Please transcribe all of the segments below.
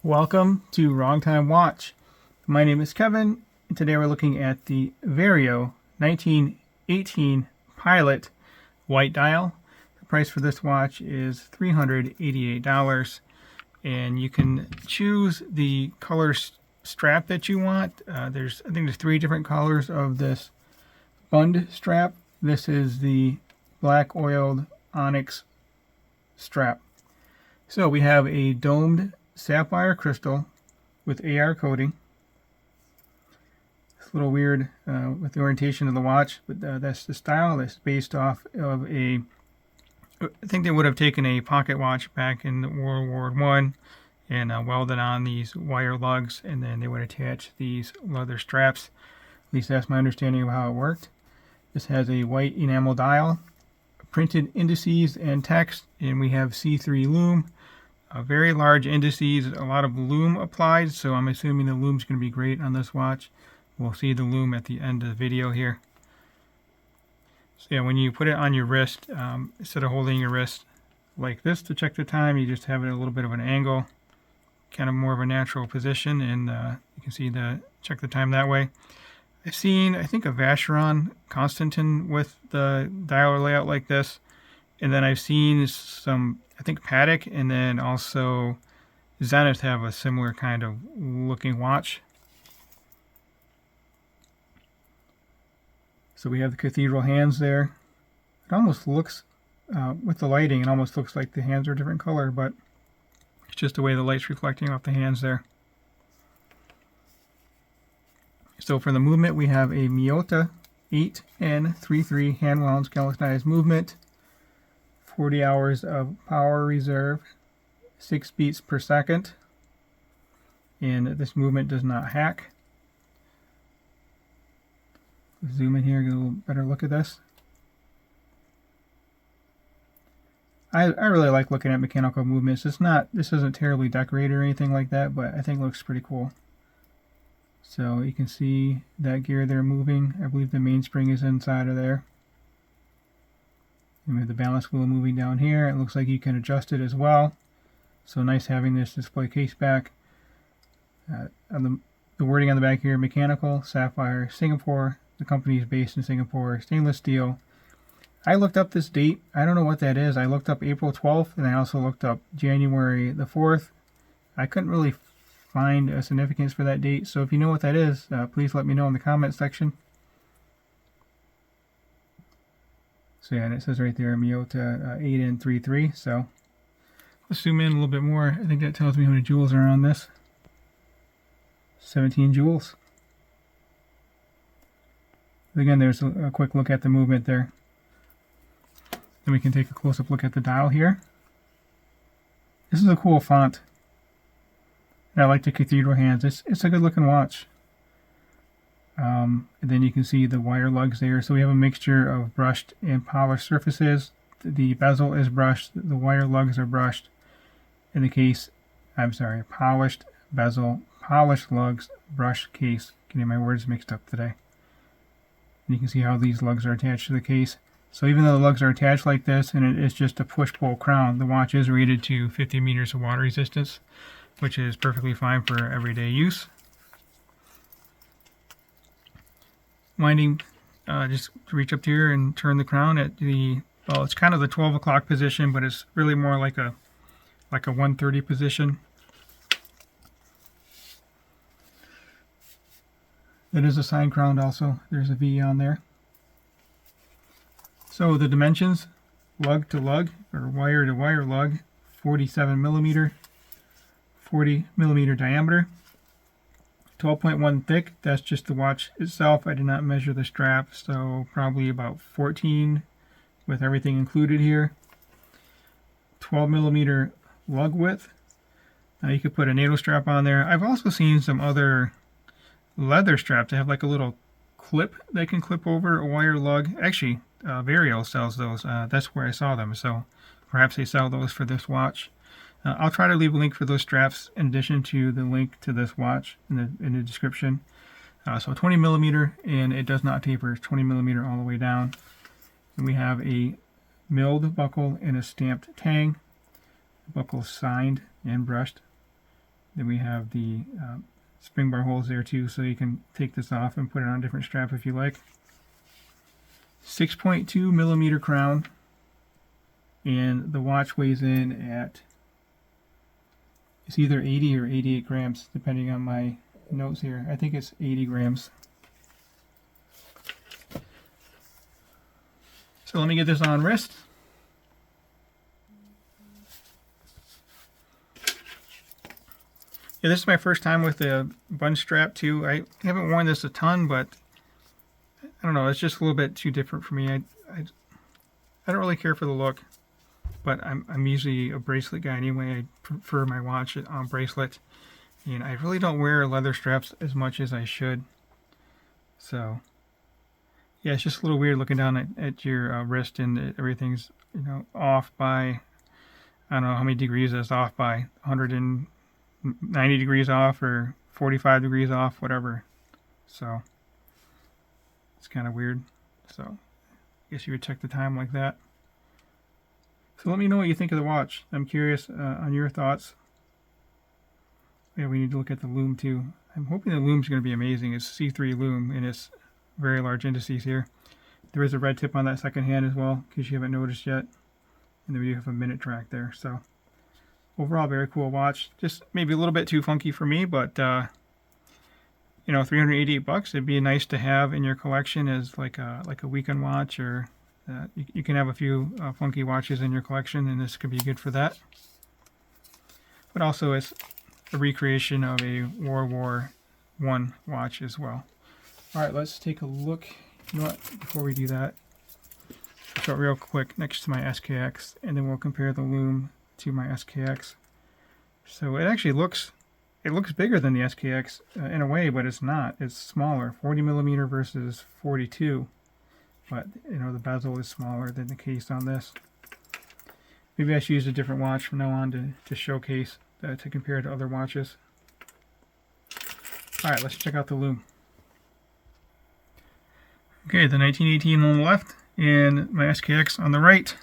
Welcome to Wrong Time Watch. My name is Kevin, and today we're looking at the Vario 1918 Pilot white dial. The price for this watch is $388, and you can choose the color strap that you want. I think there's 3 different colors of this bund strap. This is the black oiled onyx strap. So we have a domed sapphire crystal with AR coating. It's a little weird with the orientation of the watch, but that's the style. That's based off of I think they would have taken a pocket watch back in World War I and welded on these wire lugs, and then they would attach these leather straps. At least that's my understanding of how it worked. This has a white enamel dial, printed indices and text, and we have C3 lume. Very large indices, a lot of lume applied, so I'm assuming the lume's going to be great on this watch. We'll see the lume at the end of the video here. So yeah, when you put it on your wrist, instead of holding your wrist like this to check the time, you just have it at a little bit of an angle, kind of more of a natural position, and you can see check the time that way. I've seen, I think, a Vacheron Constantin with the dialer layout like this, and then I've seen some, I think, Patek, and then also Zenith have a similar kind of looking watch. So we have the cathedral hands there. It almost looks, with the lighting, it almost looks like the hands are a different color, but it's just the way the light's reflecting off the hands there. So for the movement, we have a Miyota 8N33 hand-wound skeletonized movement, 40 hours of power reserve, 6 beats per second, and this movement does not hack. Zoom in here, get a little better look at this. I really like looking at mechanical movements. This isn't terribly decorated or anything like that, but I think it looks pretty cool. So you can see that gear there moving. I believe the mainspring is inside of there. And we have the balance wheel moving down here. It looks like you can adjust it as well. So nice having this display case back. On the wording on the back here, mechanical, sapphire, Singapore. The company is based in Singapore. Stainless steel. I looked up this date. I don't know what that is. I looked up April 12th, and I also looked up January the 4th. I couldn't really find a significance for that date. So if you know what that is, please let me know in the comment section. So yeah, and it says right there, Miyota 8N33. So let's zoom in a little bit more. I think that tells me how many jewels are on this. 17 jewels. Again, there's a quick look at the movement there. Then we can take a close-up look at the dial here. This is a cool font. And I like the cathedral hands. It's a good-looking watch. And then you can see the wire lugs there. So we have a mixture of brushed and polished surfaces. The bezel is brushed. The wire lugs are brushed. In the case, polished bezel, polished lugs, brushed case. Getting my words mixed up today. And you can see how these lugs are attached to the case. So even though the lugs are attached like this, and it is just a push-pull crown, the watch is rated to 50 meters of water resistance, which is perfectly fine for everyday use. Winding, just reach up here and turn the crown at well, it's kind of the 12 o'clock position, but it's really more like a 1:30 position. It is a sign crown also. There's a V on there. So the dimensions, lug to lug, or wire to wire lug, 47 millimeter, 40 millimeter diameter, 12.1 thick. That's just the watch itself. I did not measure the strap, so probably about 14 with everything included here. 12 millimeter lug width. Now you could put a NATO strap on there. I've also seen some other leather straps that have like a little clip that can clip over a wire lug. Actually, Vario sells those. That's where I saw them, so perhaps they sell those for this watch. I'll try to leave a link for those straps in addition to the link to this watch in the description. So 20 millimeter, and it does not taper. It's 20 millimeter all the way down. And we have a milled buckle and a stamped tang. The buckle is signed and brushed Then we have the spring bar holes there too, so you can take this off and put it on a different strap if you like. 6.2 millimeter crown, and the watch weighs in at, it's either 80 or 88 grams depending on my notes here. I think it's 80 grams. So let me get this on wrist. Yeah, this is my first time with the bun strap too. I haven't worn this a ton, but I don't know, it's just a little bit too different for me. I don't really care for the look, but I'm usually a bracelet guy anyway. I prefer my watch on bracelet, and I really don't wear leather straps as much as I should. So yeah, it's just a little weird looking down at your wrist, and everything's, you know, off by, I don't know how many degrees it's off by, 190 degrees off or 45 degrees off, whatever. So it's kind of weird. So I guess you would check the time like that. So let me know what you think of the watch. I'm curious on your thoughts. Yeah, we need to look at the lume too. I'm hoping the lume's going to be amazing. It's C3 lume, and it's very large indices here. There is a red tip on that second hand as well, in case you haven't noticed yet. And then we do have a minute track there. So overall, very cool watch. Just maybe a little bit too funky for me, but you know, $388. It'd be nice to have in your collection as like a weekend watch, or you can have a few funky watches in your collection, and this could be good for that. But also, it's a recreation of a World War I watch as well. All right, let's take a look. You know what? Before we do that, I'll start real quick next to my SKX, and then we'll compare the lume to my SKX. So it actually looks bigger than the SKX in a way, but it's not. It's smaller, 40 millimeter versus 42. But you know, the bezel is smaller than the case on this. Maybe I should use a different watch from now on to showcase to compare to other watches. All right, let's check out the lume. Okay, the 1918 on the left and my SKX on the right.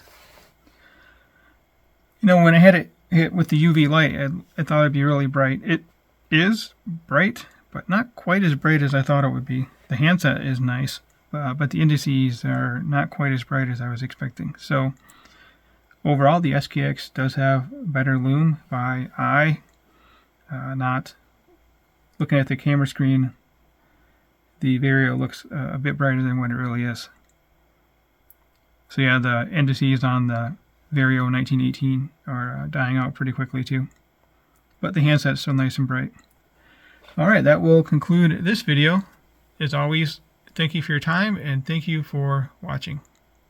You know, when I had it hit with the UV light, I thought it'd be really bright. It is bright, but not quite as bright as I thought it would be. The handset is nice, but the indices are not quite as bright as I was expecting. So overall, the SKX does have better lume by eye. Not looking at the camera screen, the Vario looks a bit brighter than what it really is. So yeah, the indices on the Vario 1918 are dying out pretty quickly too. But the handset's still nice and bright. Alright, that will conclude this video. As always, thank you for your time, and thank you for watching.